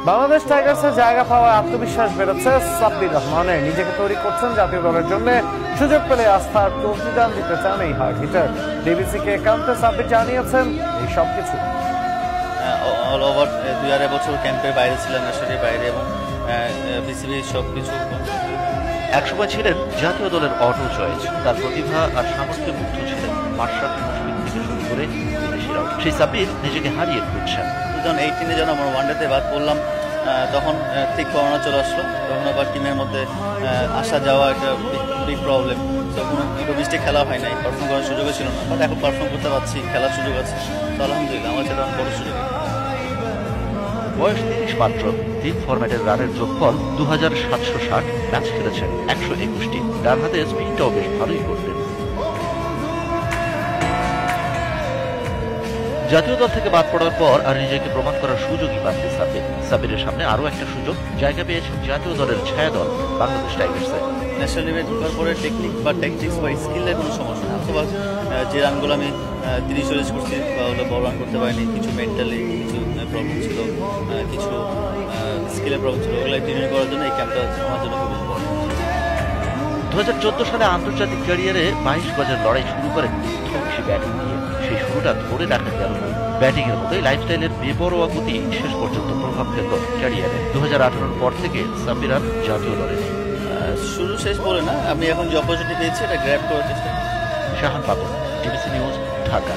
বাংলাদেশ টাইগার্সের জায়গা পাওয়া আত্মবিশ্বাস বেড়েছে সাব্বির রহমানের। নিজেকে তৈরি করছেন জাতীয় দলের জন্য, সুযোগ পেলে আস্থার প্রতিদান দিতে চান এই হার্ড হিটার। ডিবিসিকে একান্তে সাব্বির জানিয়েছেন এই সবকিছু। অল ওভার 2.5 বছর ক্যাম্পের বাইরে ছিলেন, আসরের বাইরে, এবং বিসিবি সবকিছু। একসময় ছিলেন জাতীয় দলের অটো চয়েস। তার প্রতিভা আর সামর্থ্যে মুগ্ধ ছিলেন মাশরাফি মুশফিক থেকে শুরু করে বিদেশিরাও। সেই সাব্বির নিজেকে হারিয়ে খুঁজছেন। 2018-এ যখন আমরা ওয়ানডেতে বাদ পড়লাম, তখন ঠিক করোনা চলে আসলো। তখন আবার টিমের মধ্যে আসা যাওয়া একটা বিগ প্রবলেম। তখন ডোমেস্টিক খেলা হয় নাই, পারফর্ম করার সুযোগও ছিল না। বাট এখন পারফর্ম করতে পারছি, খেলার সুযোগ আছে, তো আলহামদুলিল্লাহ আমার সেটা বড় সুযোগ। বয়স 30 মাত্র। 3 ফরম্যাটের রানের যোগফল 2760। ম্যাচ খেলেছেন 121টি। ডান হাতে স্পিনটাও বেশ ভালোই করতেন। জাতীয় দল থেকে বাদ পড়ার পর আর নিজেকে প্রমাণ করার সুযোগই পাননি সাব্বির। সাব্বিরের সামনে আরও একটা সুযোগ, জায়গা পেয়েছেন জাতীয় দলের ছায়া দল বাংলাদেশ টাইগার্সে। ন্যাশনাল লেভেলে ঢোকার পরে টেকনিক বা ট্যাকটিক্স বা স্কিলের কোনো সমস্যা না, অথবা যে রানগুলো আমি 30-40 করছি বা বল রান করতে পারিনি, কিছু মেন্টালি কিছু প্রবলেম ছিল, কিছু স্কিলের প্রবলেম ছিল, ওগুলো ট্রেনিং করার জন্য এই ক্যাম্পটা আমার জন্য খুব ইম্পর্টেন্ট। 2014 সালে আন্তর্জাতিক ক্যারিয়ারে 22 গজের লড়াই শুরু করেন ধ্বংসী ব্যাটিং দিয়ে। সেই শুরুটা ধরে রাখা গেল না। ব্যাটিংয়ের মতোই লাইফস্টাইলের বেপরোয়া গতি শেষ পর্যন্ত প্রভাব ফেলল ক্যারিয়ারে। 2018-র পর থেকে সাব্বির আর জাতীয় দলে নেই। শুরু শেষ বলে না, আমি এখন যে অপরচুনিটি পেয়েছি এটা গ্র্যাব করার চেষ্টা। Shahan Papon, DBC news, Dhaka.